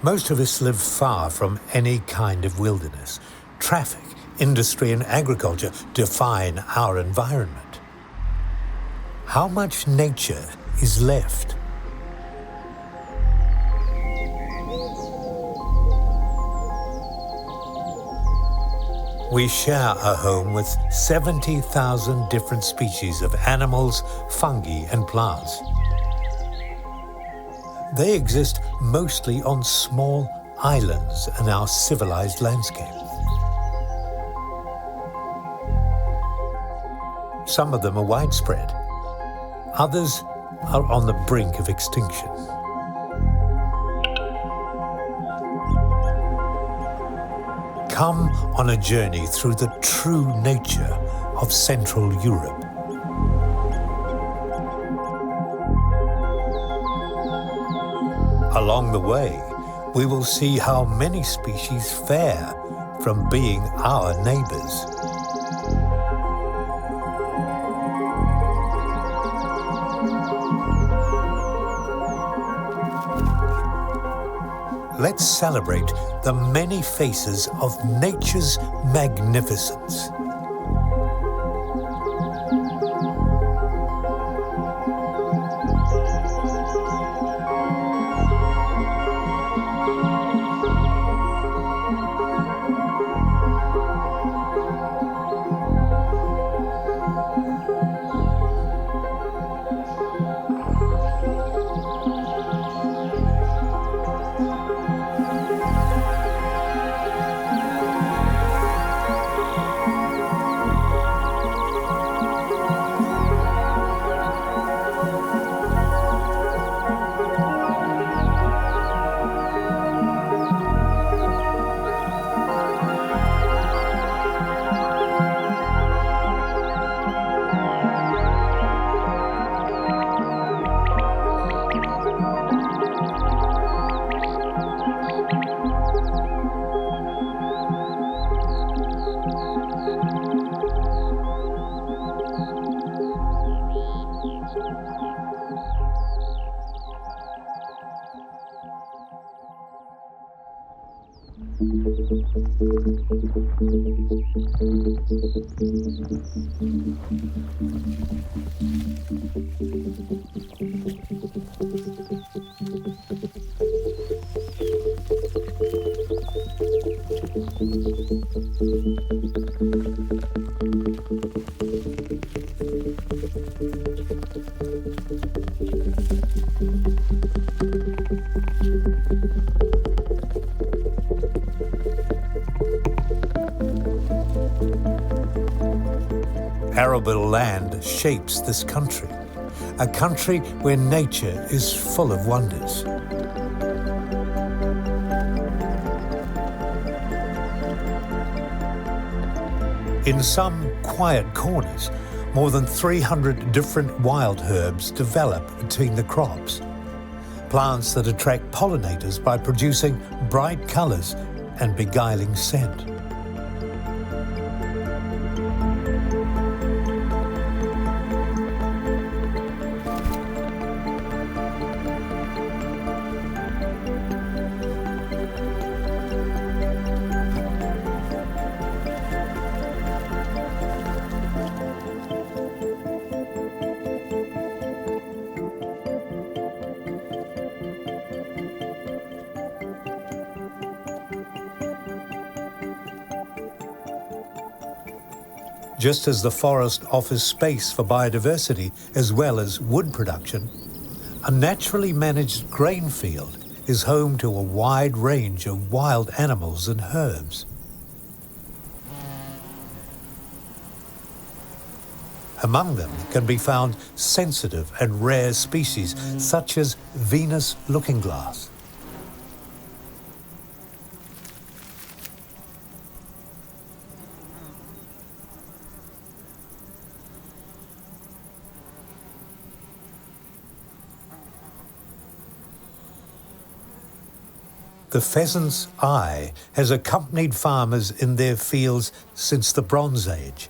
Most of us live far from any kind of wilderness. Traffic, industry and agriculture define our environment. How much nature is left? We share a home with 70,000 different species of animals, fungi and plants. They exist mostly on small islands in our civilized landscape. Some of them are widespread. Others are on the brink of extinction. Come on a journey through the true nature of Central Europe. Along the way, we will see how many species fare from being our neighbours. Let's celebrate the many faces of nature's magnificence. Arable land shapes this country, a country where nature is full of wonders. In some quiet corners, more than 300 different wild herbs develop between the crops. Plants that attract pollinators by producing bright colours and beguiling scent. Just as the forest offers space for biodiversity as well as wood production, a naturally managed grain field is home to a wide range of wild animals and herbs. Among them can be found sensitive and rare species such as Venus looking-glass. The pheasant's eye has accompanied farmers in their fields since the Bronze Age,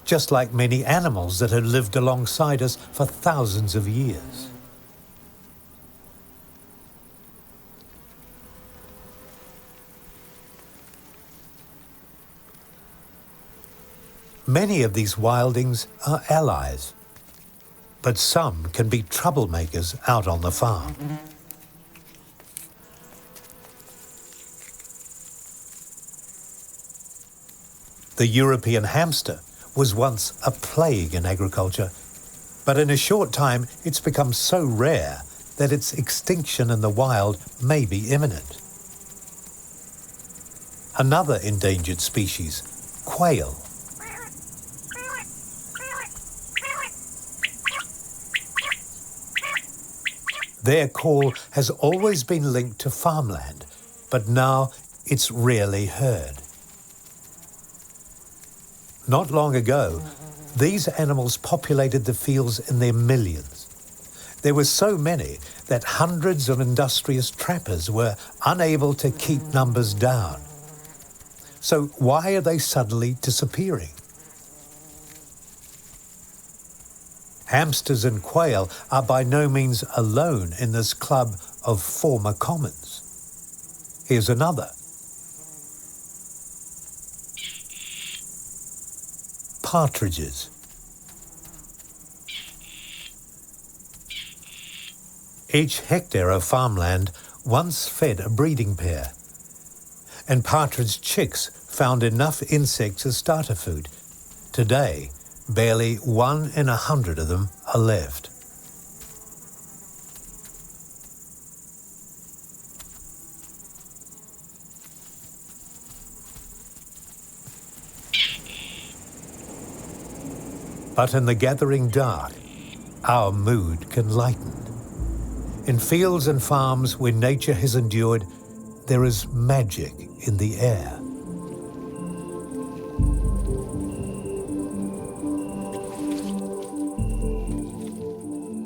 just like many animals that have lived alongside us for thousands of years. Many of these wildings are allies, but some can be troublemakers out on the farm. The European hamster was once a plague in agriculture, but in a short time it's become so rare that its extinction in the wild may be imminent. Another endangered species, quail. Their call has always been linked to farmland, but now it's rarely heard. Not long ago, these animals populated the fields in their millions. There were so many that hundreds of industrious trappers were unable to keep numbers down. So why are they suddenly disappearing? Hamsters and quail are by no means alone in this club of former commons. Here's another. Partridges. Each hectare of farmland once fed a breeding pair, and partridge chicks found enough insects as starter food. Today, barely 1 in 100 of them are left. But in the gathering dark, our mood can lighten. In fields and farms where nature has endured, there is magic in the air.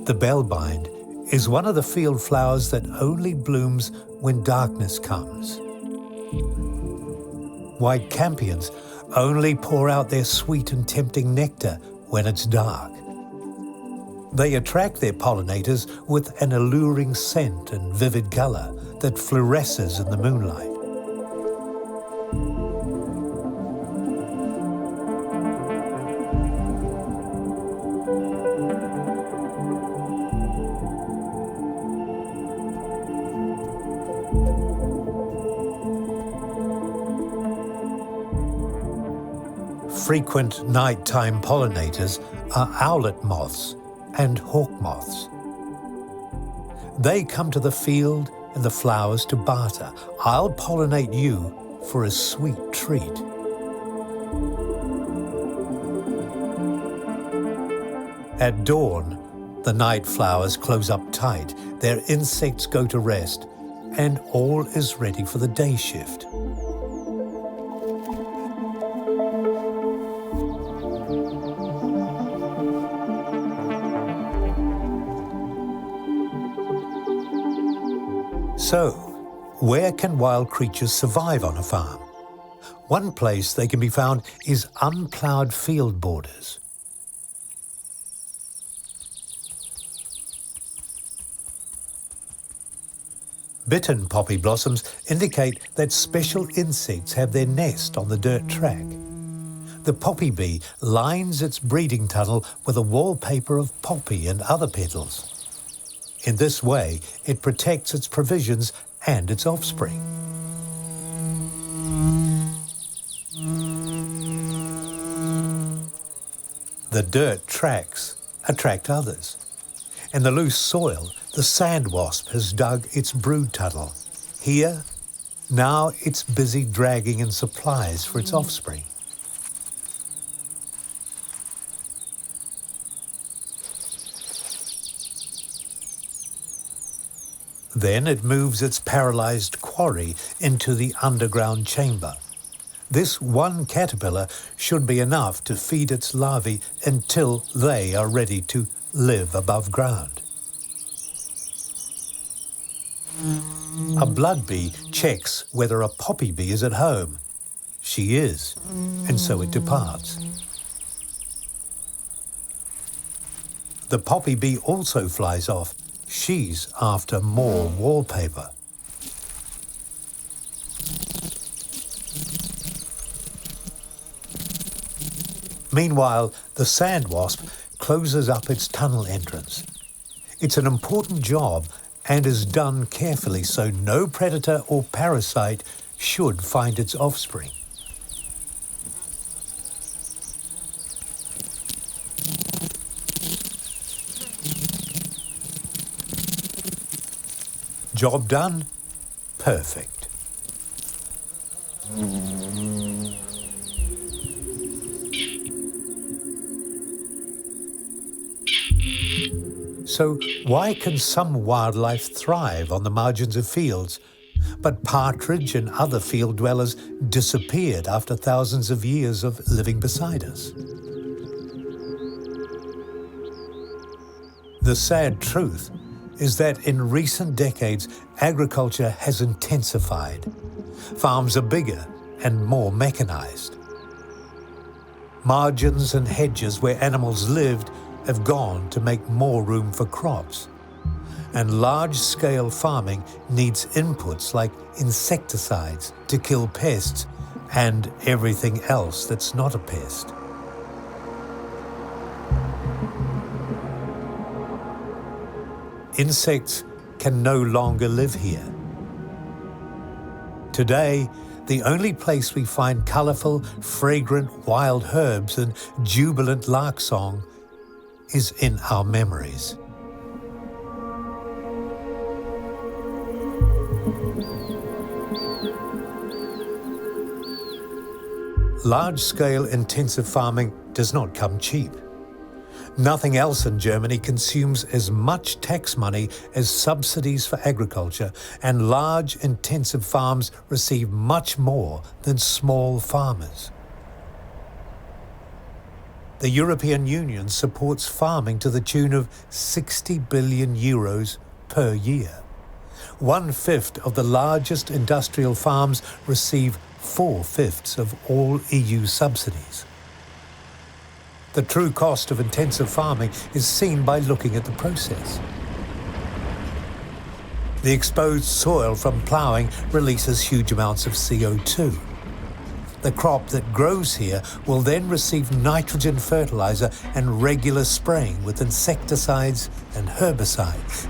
The bellbind is one of the field flowers that only blooms when darkness comes. White campions only pour out their sweet and tempting nectar when it's dark. They attract their pollinators with an alluring scent and vivid colour that fluoresces in the moonlight. Frequent nighttime pollinators are owlet moths and hawk moths. They come to the field and the flowers to barter. I'll pollinate you for a sweet treat. At dawn, the night flowers close up tight, their insects go to rest, and all is ready for the day shift. So, where can wild creatures survive on a farm? One place they can be found is unploughed field borders. Bitten poppy blossoms indicate that special insects have their nest on the dirt track. The poppy bee lines its breeding tunnel with a wallpaper of poppy and other petals. In this way, it protects its provisions and its offspring. The dirt tracks attract others. In the loose soil, the sand wasp has dug its brood tunnel. Here, now it's busy dragging in supplies for its offspring. Then it moves its paralysed quarry into the underground chamber. This one caterpillar should be enough to feed its larvae until they are ready to live above ground. A blood bee checks whether a poppy bee is at home. She is, and so it departs. The poppy bee also flies off. She's after more wallpaper. Meanwhile, the sand wasp closes up its tunnel entrance. It's an important job and is done carefully so no predator or parasite should find its offspring. Job done? Perfect. So why can some wildlife thrive on the margins of fields, but partridge and other field dwellers disappeared after thousands of years of living beside us? The sad truth is that in recent decades, agriculture has intensified. Farms are bigger and more mechanized. Margins and hedges where animals lived have gone to make more room for crops. And large-scale farming needs inputs like insecticides to kill pests and everything else that's not a pest. Insects can no longer live here. Today, the only place we find colourful, fragrant wild herbs and jubilant lark song is in our memories. Large-scale intensive farming does not come cheap. Nothing else in Germany consumes as much tax money as subsidies for agriculture, and large intensive farms receive much more than small farmers. The European Union supports farming to the tune of 60 billion euros per year. 1/5 of the largest industrial farms receive 4/5 of all EU subsidies. The true cost of intensive farming is seen by looking at the process. The exposed soil from ploughing releases huge amounts of CO2. The crop that grows here will then receive nitrogen fertilizer and regular spraying with insecticides and herbicides.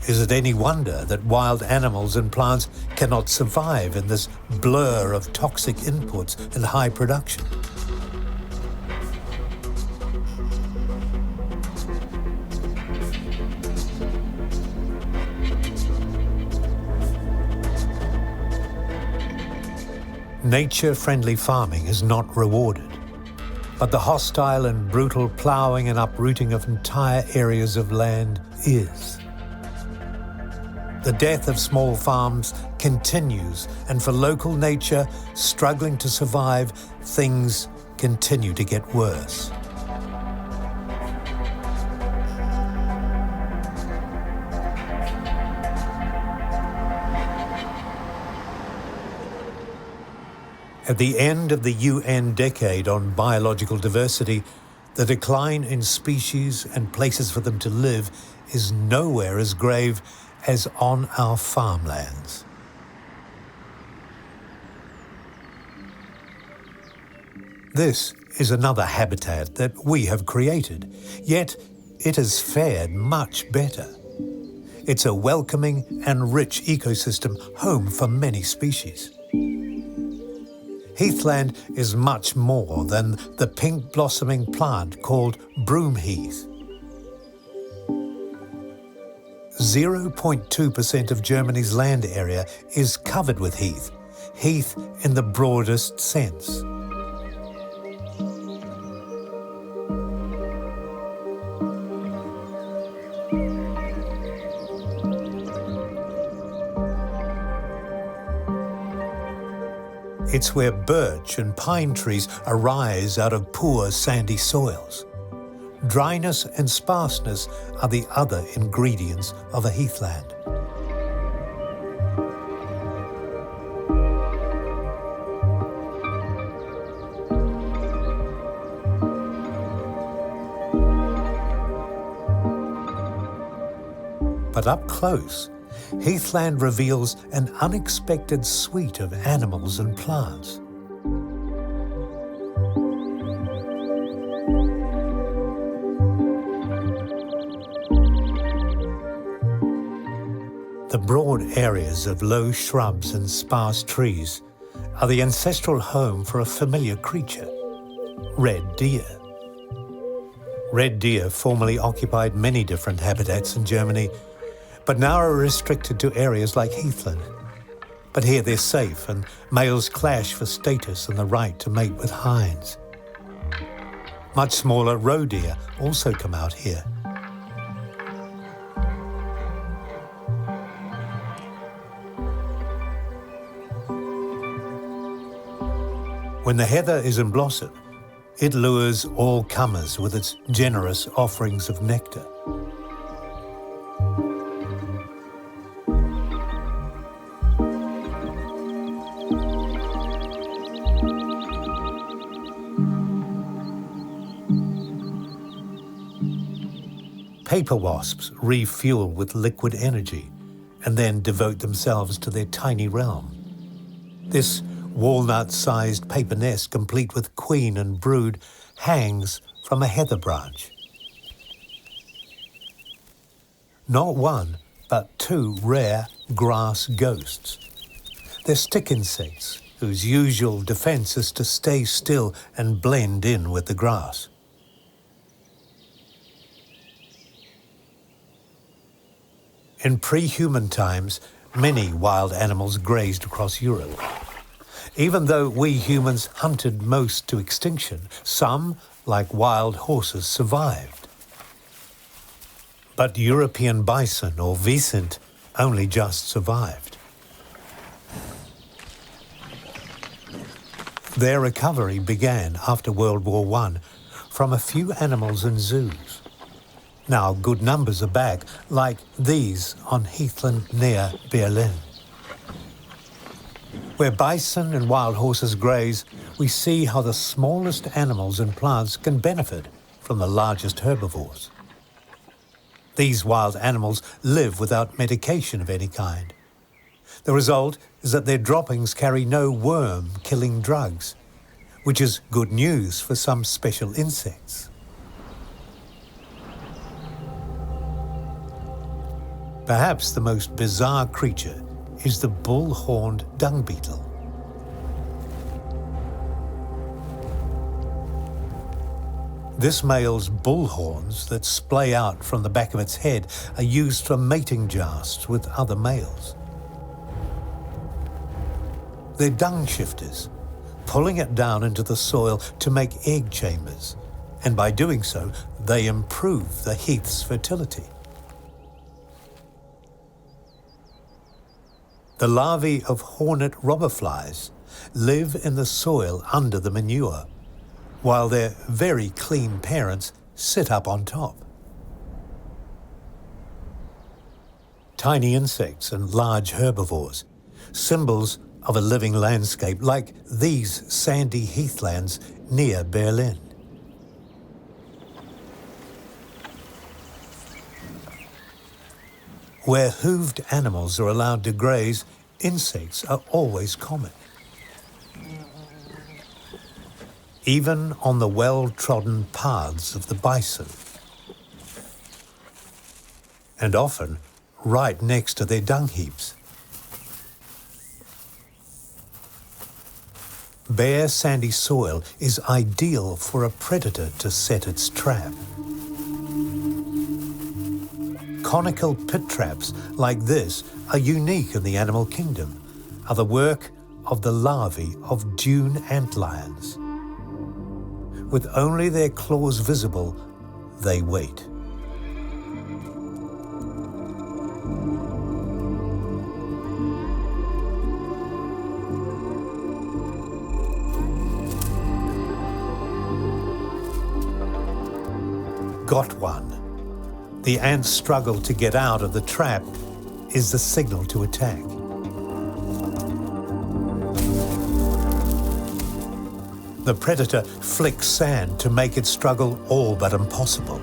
Is it any wonder that wild animals and plants cannot survive in this blur of toxic inputs and high production? Nature-friendly farming is not rewarded, but the hostile and brutal ploughing and uprooting of entire areas of land is. The death of small farms continues, and for local nature struggling to survive, things continue to get worse. At the end of the UN decade on biological diversity, the decline in species and places for them to live is nowhere as grave as on our farmlands. This is another habitat that we have created, yet it has fared much better. It's a welcoming and rich ecosystem, home for many species. Heathland is much more than the pink blossoming plant called broom heath. 0.2% of Germany's land area is covered with heath, heath in the broadest sense. It's where birch and pine trees arise out of poor sandy soils. Dryness and sparseness are the other ingredients of a heathland. But up close, Heathland reveals an unexpected suite of animals and plants. The broad areas of low shrubs and sparse trees are the ancestral home for a familiar creature, red deer. Red deer formerly occupied many different habitats in Germany, but now are restricted to areas like Heathland. But here they're safe, and males clash for status and the right to mate with hinds. Much smaller roe deer also come out here. When the heather is in blossom, it lures all comers with its generous offerings of nectar. Paper wasps refuel with liquid energy and then devote themselves to their tiny realm. This walnut-sized paper nest, complete with queen and brood, hangs from a heather branch. Not one, but two rare grass ghosts. They're stick insects whose usual defense is to stay still and blend in with the grass. In pre-human times, many wild animals grazed across Europe. Even though we humans hunted most to extinction, some, like wild horses, survived. But European bison, or Wiesent, only just survived. Their recovery began after World War I from a few animals in zoos. Now good numbers are back, like these on Heathland near Berlin. Where bison and wild horses graze, we see how the smallest animals and plants can benefit from the largest herbivores. These wild animals live without medication of any kind. The result is that their droppings carry no worm-killing drugs, which is good news for some special insects. Perhaps the most bizarre creature is the bull-horned dung beetle. This male's bullhorns that splay out from the back of its head are used for mating jousts with other males. They're dung shifters, pulling it down into the soil to make egg chambers, and by doing so, they improve the heath's fertility. The larvae of hornet robberflies live in the soil under the manure, while their very clean parents sit up on top. Tiny insects and large herbivores, symbols of a living landscape like these sandy heathlands near Berlin. Where hooved animals are allowed to graze, insects are always common. Even on the well-trodden paths of the bison. And often right next to their dung heaps. Bare sandy soil is ideal for a predator to set its trap. Conical pit traps like this are unique in the animal kingdom, are the work of the larvae of dune antlions. With only their claws visible, they wait. Got one. The ant's struggle to get out of the trap is the signal to attack. The predator flicks sand to make its struggle all but impossible.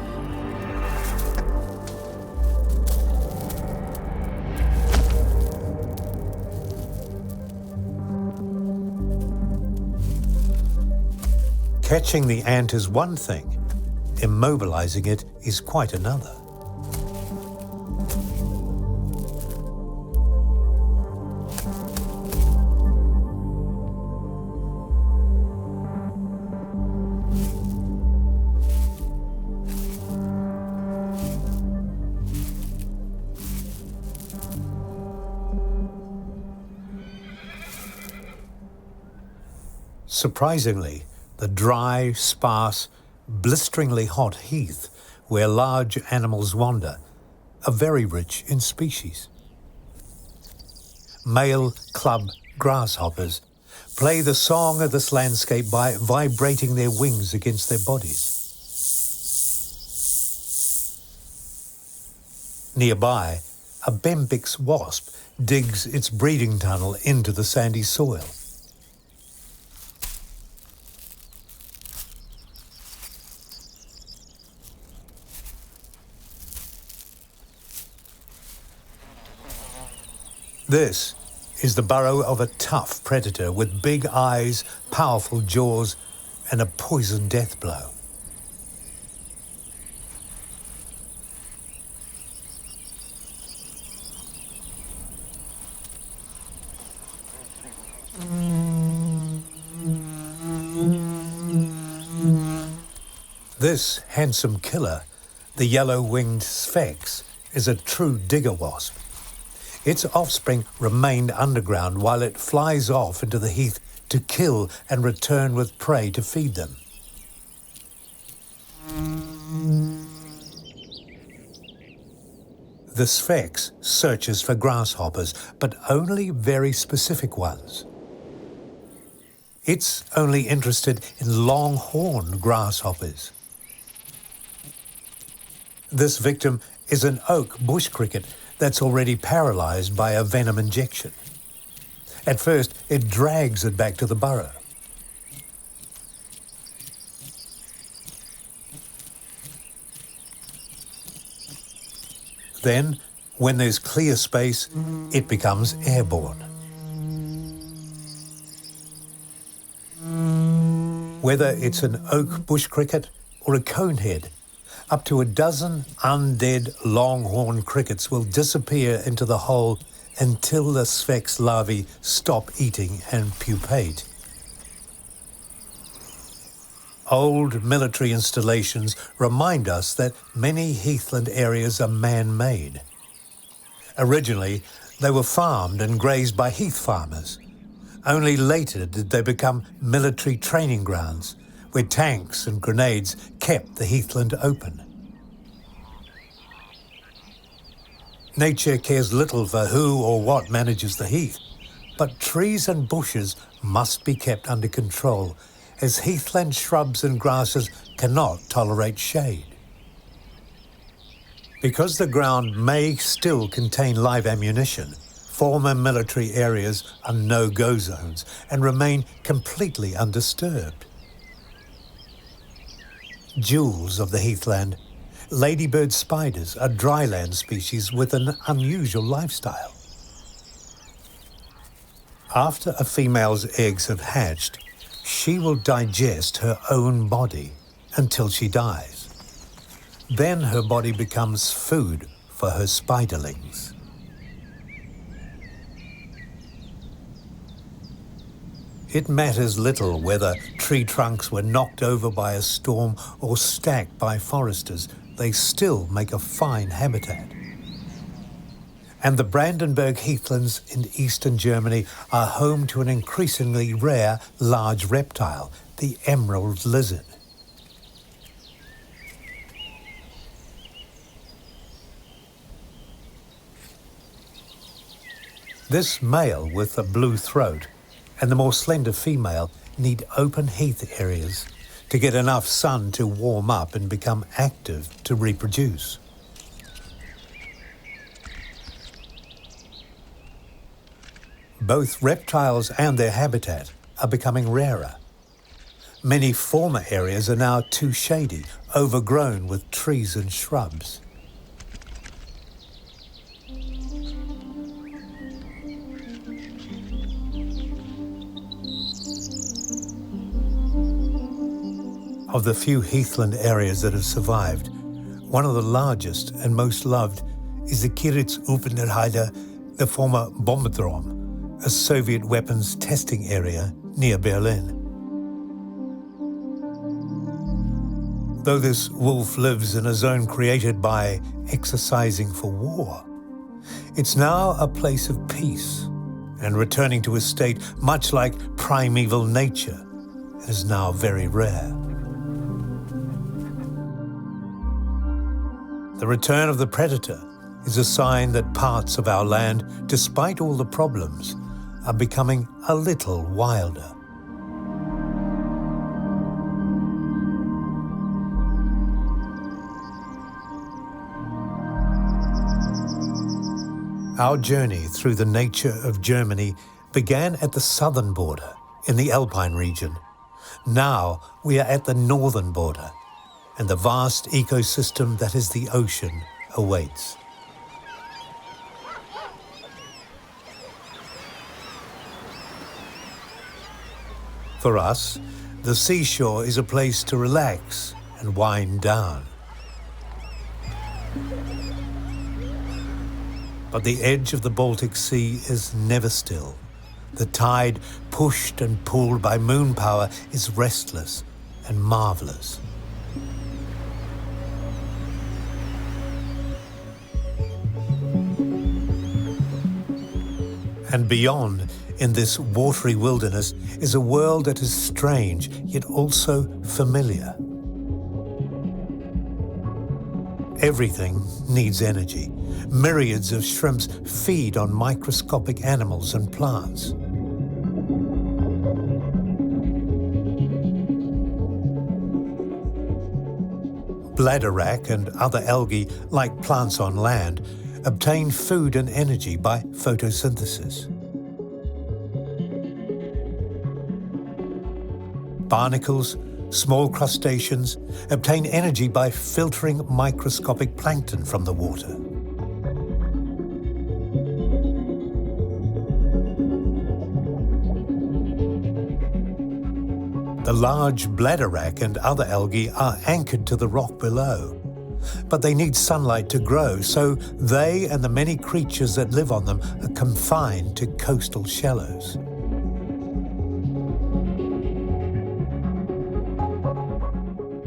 Catching the ant is one thing, immobilizing it is quite another. Surprisingly, the dry, sparse, blisteringly hot heath where large animals wander are very rich in species. Male club grasshoppers play the song of this landscape by vibrating their wings against their bodies. Nearby, a Bembix wasp digs its breeding tunnel into the sandy soil. This is the burrow of a tough predator with big eyes, powerful jaws, and a poison death blow. This handsome killer, the yellow-winged sphex, is a true digger wasp. Its offspring remained underground while it flies off into the heath to kill and return with prey to feed them. The sphex searches for grasshoppers, but only very specific ones. It's only interested in longhorn grasshoppers. This victim is an oak bush cricket that's already paralysed by a venom injection. At first, it drags it back to the burrow. Then, when there's clear space, it becomes airborne. Whether it's an oak bush cricket or a conehead, up to a dozen undead longhorn crickets will disappear into the hole until the sphex larvae stop eating and pupate. Old military installations remind us that many heathland areas are man-made. Originally, they were farmed and grazed by heath farmers. Only later did they become military training grounds, where tanks and grenades kept the heathland open. Nature cares little for who or what manages the heath, but trees and bushes must be kept under control, as heathland shrubs and grasses cannot tolerate shade. Because the ground may still contain live ammunition, former military areas are no-go zones and remain completely undisturbed. Jewels of the heathland, ladybird spiders are dryland species with an unusual lifestyle. After a female's eggs have hatched, she will digest her own body until she dies. Then her body becomes food for her spiderlings. It matters little whether tree trunks were knocked over by a storm or stacked by foresters, they still make a fine habitat. And the Brandenburg heathlands in eastern Germany are home to an increasingly rare large reptile, the emerald lizard. This male with a blue throat and the more slender female need open heath areas to get enough sun to warm up and become active to reproduce. Both reptiles and their habitat are becoming rarer. Many former areas are now too shady, overgrown with trees and shrubs. Of the few heathland areas that have survived, one of the largest and most loved is the Kiritz-Upenerheide, the former Bombardrom, a Soviet weapons testing area near Berlin. Though this wolf lives in a zone created by exercising for war, it's now a place of peace and returning to a state much like primeval nature, and is now very rare. The return of the predator is a sign that parts of our land, despite all the problems, are becoming a little wilder. Our journey through the nature of Germany began at the southern border in the Alpine region. Now we are at the northern border, and the vast ecosystem that is the ocean awaits. For us, the seashore is a place to relax and wind down. But the edge of the Baltic Sea is never still. The tide, pushed and pulled by moon power, is restless and marvellous. And beyond, in this watery wilderness, is a world that is strange, yet also familiar. Everything needs energy. Myriads of shrimps feed on microscopic animals and plants. Bladderwrack and other algae, like plants on land, obtain food and energy by photosynthesis. Barnacles, small crustaceans, obtain energy by filtering microscopic plankton from the water. The large bladderwrack and other algae are anchored to the rock below, but they need sunlight to grow, so they and the many creatures that live on them are confined to coastal shallows.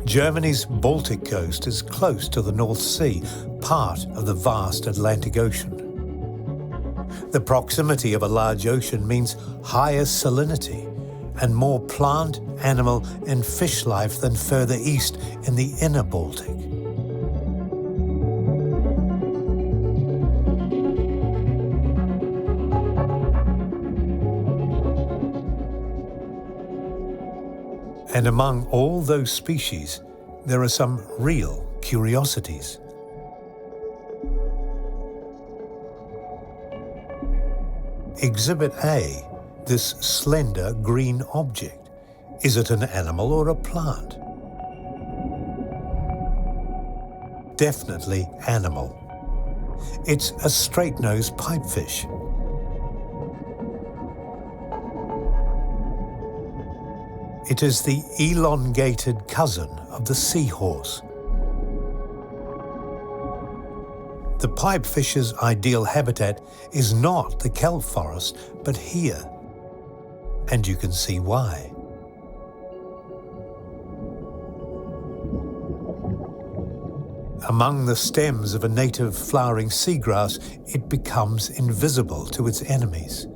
Germany's Baltic coast is close to the North Sea, part of the vast Atlantic Ocean. The proximity of a large ocean means higher salinity and more plant, animal and fish life than further east in the inner Baltic. And among all those species, there are some real curiosities. Exhibit A, this slender green object. Is it an animal or a plant? Definitely animal. It's a straight-nosed pipefish. It is the elongated cousin of the seahorse. The pipefish's ideal habitat is not the kelp forest, but here. And you can see why. Among the stems of a native flowering seagrass, it becomes invisible to its enemies.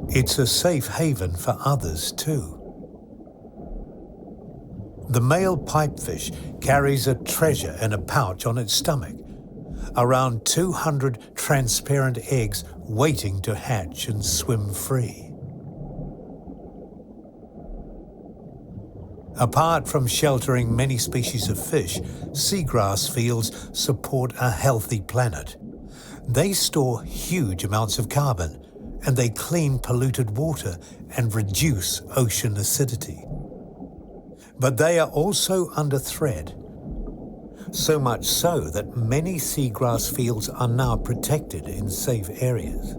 It's a safe haven for others too. The male pipefish carries a treasure in a pouch on its stomach, around 200 transparent eggs waiting to hatch and swim free. Apart from sheltering many species of fish, seagrass fields support a healthy planet. They store huge amounts of carbon, and they clean polluted water and reduce ocean acidity. But they are also under threat, so much so that many seagrass fields are now protected in safe areas.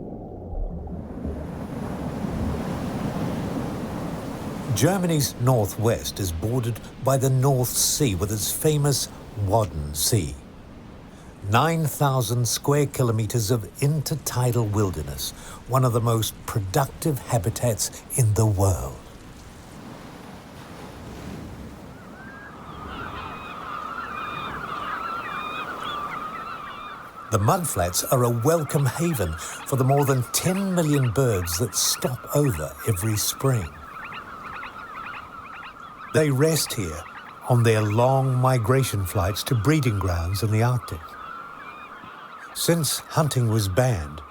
Germany's northwest is bordered by the North Sea with its famous Wadden Sea. 9,000 square kilometers of intertidal wilderness, one of the most productive habitats in the world. The mudflats are a welcome haven for the more than 10 million birds that stop over every spring. They rest here on their long migration flights to breeding grounds in the Arctic. Since hunting was banned,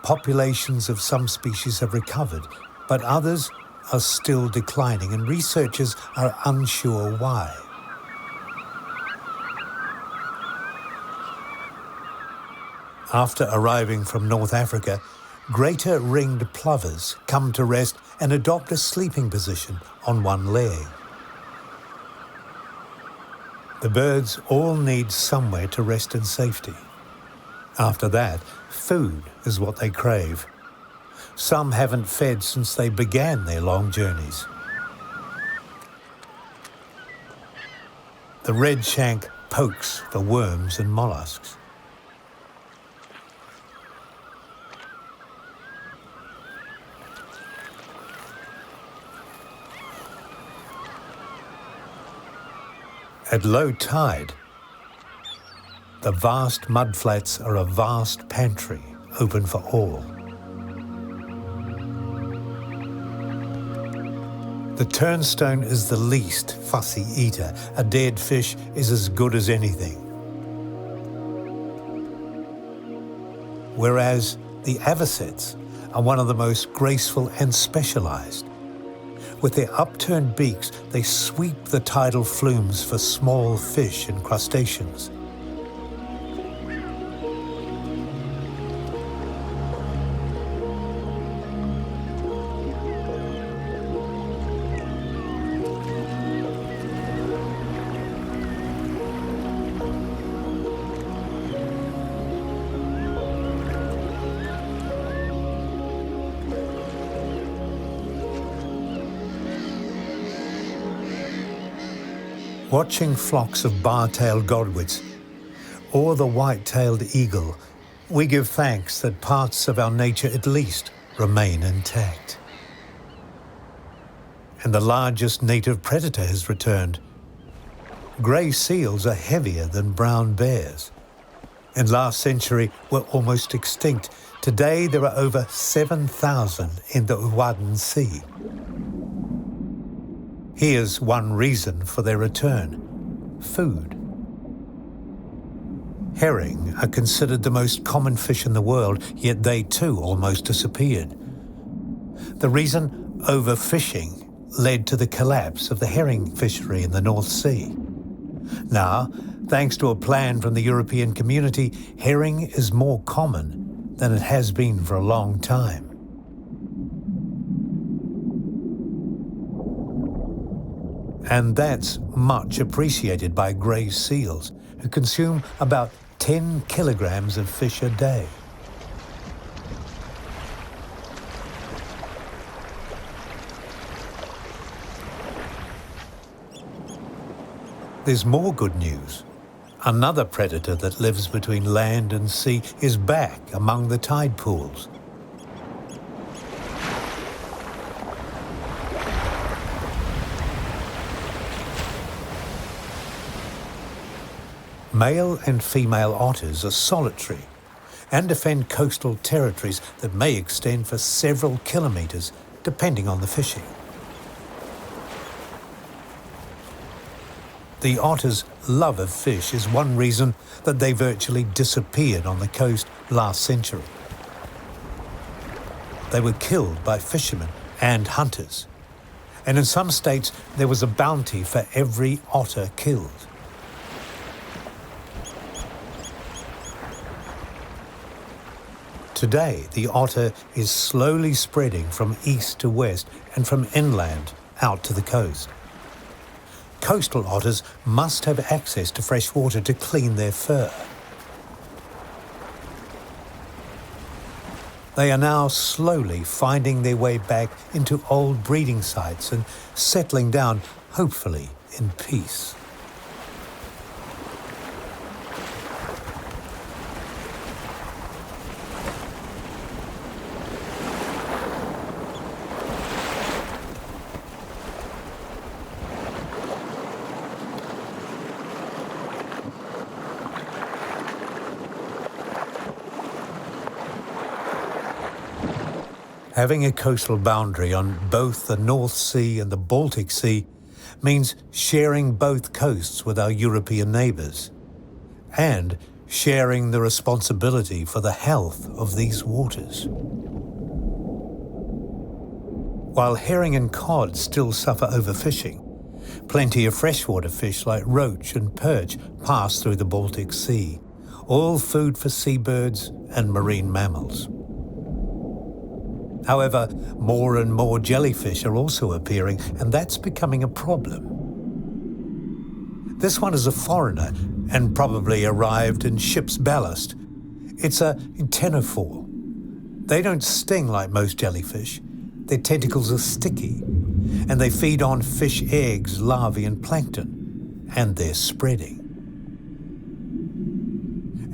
populations of some species have recovered, but others are still declining, and researchers are unsure why. After arriving from North Africa, greater ringed plovers come to rest and adopt a sleeping position on one leg. The birds all need somewhere to rest in safety. After that, food is what they crave. Some haven't fed since they began their long journeys. The redshank pokes for worms and mollusks. At low tide, the vast mudflats are a vast pantry open for all. The turnstone is the least fussy eater. A dead fish is as good as anything. Whereas the avocets are one of the most graceful and specialised. With their upturned beaks, they sweep the tidal flumes for small fish and crustaceans. Watching flocks of bar-tailed godwits or the white-tailed eagle, we give thanks that parts of our nature at least remain intact. And the largest native predator has returned. Grey seals are heavier than brown bears, and last century were almost extinct. Today there are over 7,000 in the Wadden Sea. Here's one reason for their return: food. Herring are considered the most common fish in the world, yet they too almost disappeared. The reason? Overfishing led to the collapse of the herring fishery in the North Sea. Now, thanks to a plan from the European community, herring is more common than it has been for a long time. And that's much appreciated by grey seals, who consume about 10 kilograms of fish a day. There's more good news. Another predator that lives between land and sea is back among the tide pools. Male and female otters are solitary and defend coastal territories that may extend for several kilometres, depending on the fishing. The otter's love of fish is one reason that they virtually disappeared on the coast last century. They were killed by fishermen and hunters, and in some states there was a bounty for every otter killed. Today, the otter is slowly spreading from east to west and from inland out to the coast. Coastal otters must have access to fresh water to clean their fur. They are now slowly finding their way back into old breeding sites and settling down, hopefully, in peace. Having a coastal boundary on both the North Sea and the Baltic Sea means sharing both coasts with our European neighbours and sharing the responsibility for the health of these waters. While herring and cod still suffer overfishing, plenty of freshwater fish like roach and perch pass through the Baltic Sea, all food for seabirds and marine mammals. However, more and more jellyfish are also appearing, and that's becoming a problem. This one is a foreigner and probably arrived in ship's ballast. It's a ctenophore. They don't sting like most jellyfish. Their tentacles are sticky, and they feed on fish eggs, larvae and plankton, and they're spreading.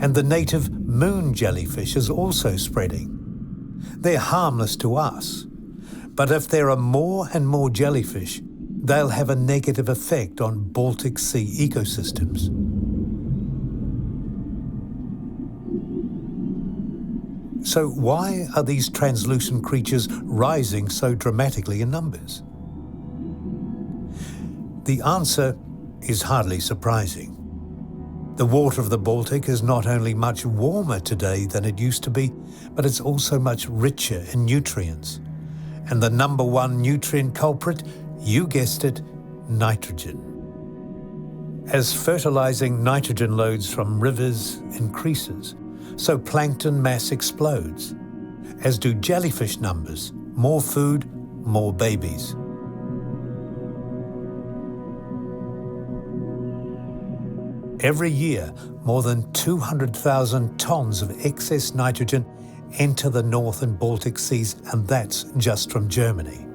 And the native moon jellyfish is also spreading. They're harmless to us, but if there are more and more jellyfish, they'll have a negative effect on Baltic Sea ecosystems. So why are these translucent creatures rising so dramatically in numbers? The answer is hardly surprising. The water of the Baltic is not only much warmer today than it used to be, but it's also much richer in nutrients. And the number one nutrient culprit, you guessed it, nitrogen. As fertilizing nitrogen loads from rivers increases, so plankton mass explodes, as do jellyfish numbers. More food, more babies. Every year, more than 200,000 tonnes of excess nitrogen enter the North and Baltic Seas, and that's just from Germany.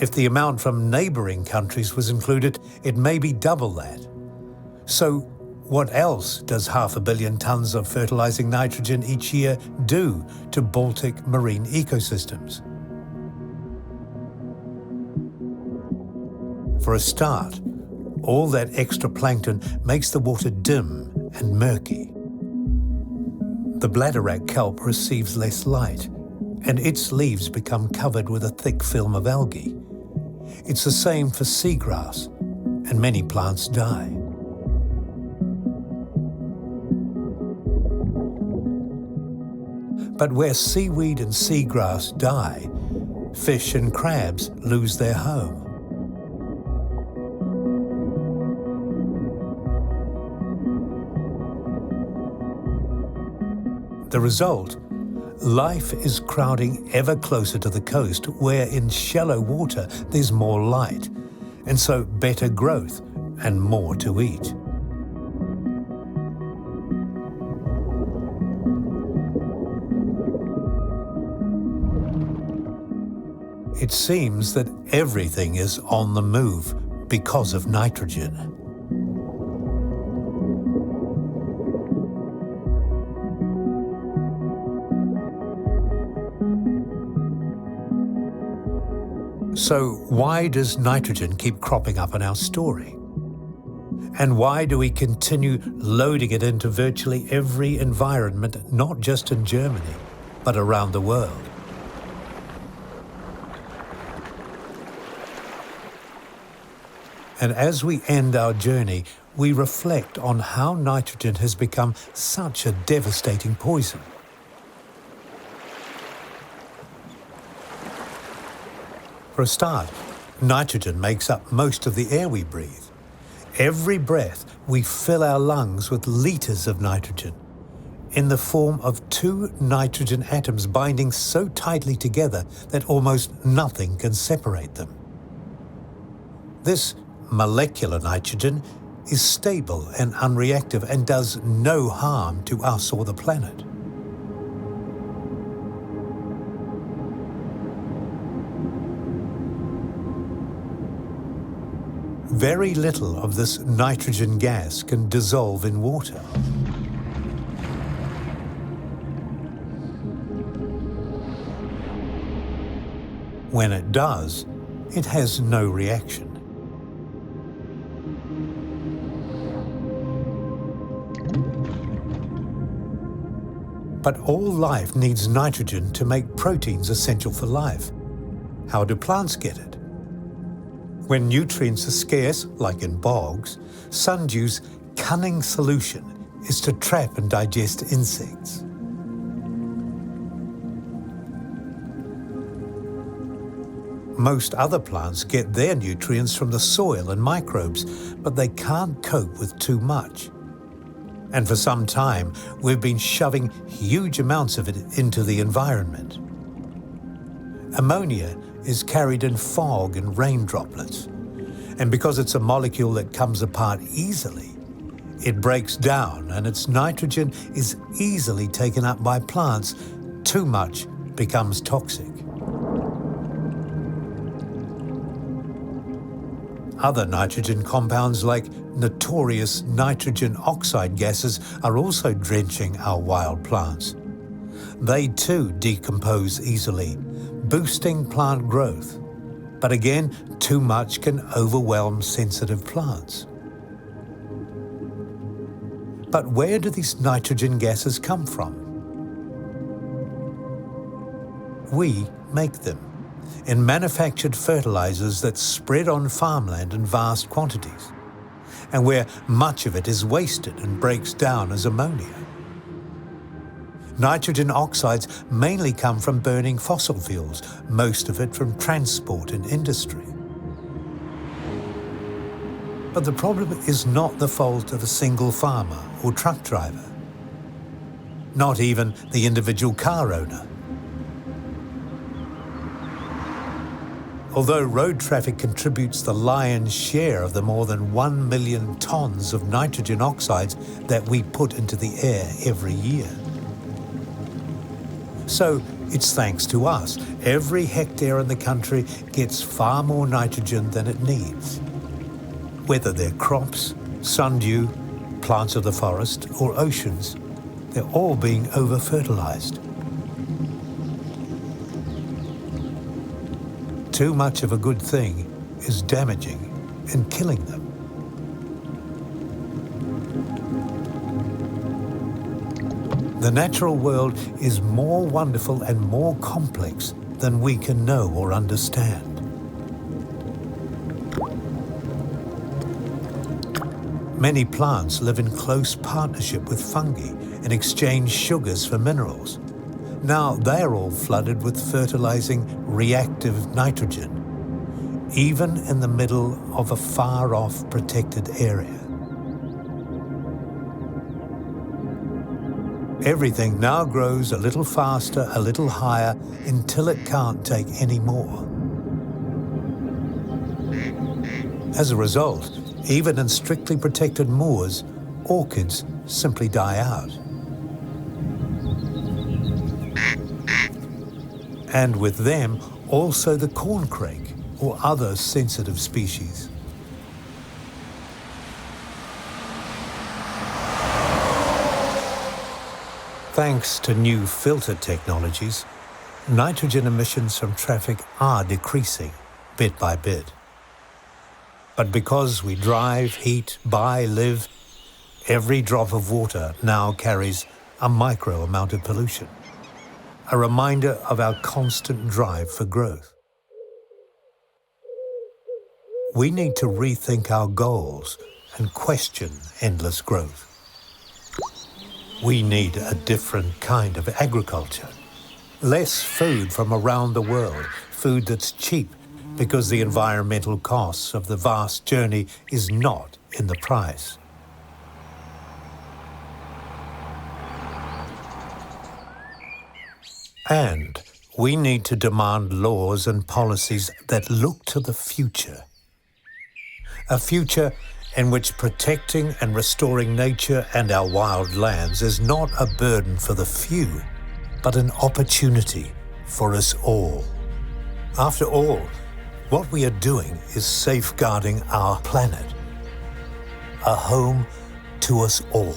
If the amount from neighbouring countries was included, it may be double that. So what else does 500 million tonnes of fertilising nitrogen each year do to Baltic marine ecosystems? For a start, all that extra plankton makes the water dim and murky. The bladderwrack kelp receives less light, and its leaves become covered with a thick film of algae. It's the same for seagrass, and many plants die. But where seaweed and seagrass die, fish and crabs lose their home. The result? Life is crowding ever closer to the coast, where in shallow water there's more light, and so better growth and more to eat. It seems that everything is on the move because of nitrogen. So why does nitrogen keep cropping up in our story? And why do we continue loading it into virtually every environment, not just in Germany, but around the world? And as we end our journey, we reflect on how nitrogen has become such a devastating poison. For a start, nitrogen makes up most of the air we breathe. Every breath, we fill our lungs with litres of nitrogen, in the form of 2 nitrogen atoms binding so tightly together that almost nothing can separate them. This molecular nitrogen is stable and unreactive and does no harm to us or the planet. Very little of this nitrogen gas can dissolve in water. When it does, it has no reaction. But all life needs nitrogen to make proteins essential for life. How do plants get it? When nutrients are scarce, like in bogs, sundew's cunning solution is to trap and digest insects. Most other plants get their nutrients from the soil and microbes, but they can't cope with too much. And for some time, we've been shoving huge amounts of it into the environment. Ammonia is carried in fog and rain droplets. And because it's a molecule that comes apart easily, it breaks down and its nitrogen is easily taken up by plants. Too much becomes toxic. Other nitrogen compounds like notorious nitrogen oxide gases are also drenching our wild plants. They too decompose easily, boosting plant growth. But again, too much can overwhelm sensitive plants. But where do these nitrogen gases come from? We make them in manufactured fertilizers that spread on farmland in vast quantities, and where much of it is wasted and breaks down as ammonia. Nitrogen oxides mainly come from burning fossil fuels, most of it from transport and industry. But the problem is not the fault of a single farmer or truck driver, not even the individual car owner. Although road traffic contributes the lion's share of the more than 1 million tons of nitrogen oxides that we put into the air every year. So it's thanks to us. Every hectare in the country gets far more nitrogen than it needs. Whether they're crops, sundew, plants of the forest, or oceans, they're all being over-fertilized. Too much of a good thing is damaging and killing them. The natural world is more wonderful and more complex than we can know or understand. Many plants live in close partnership with fungi and exchange sugars for minerals. Now they're all flooded with fertilizing reactive nitrogen, even in the middle of a far-off protected area. Everything now grows a little faster, a little higher, until it can't take any more. As a result, even in strictly protected moors, orchids simply die out. And with them, also the corncrake or other sensitive species. Thanks to new filter technologies, nitrogen emissions from traffic are decreasing bit by bit. But because we drive, heat, buy, live, every drop of water now carries a micro amount of pollution, a reminder of our constant drive for growth. We need to rethink our goals and question endless growth. We need a different kind of agriculture. Less food from around the world, food that's cheap because the environmental costs of the vast journey is not in the price. And we need to demand laws and policies that look to the future. A future in which protecting and restoring nature and our wild lands is not a burden for the few, but an opportunity for us all. After all, what we are doing is safeguarding our planet, a home to us all.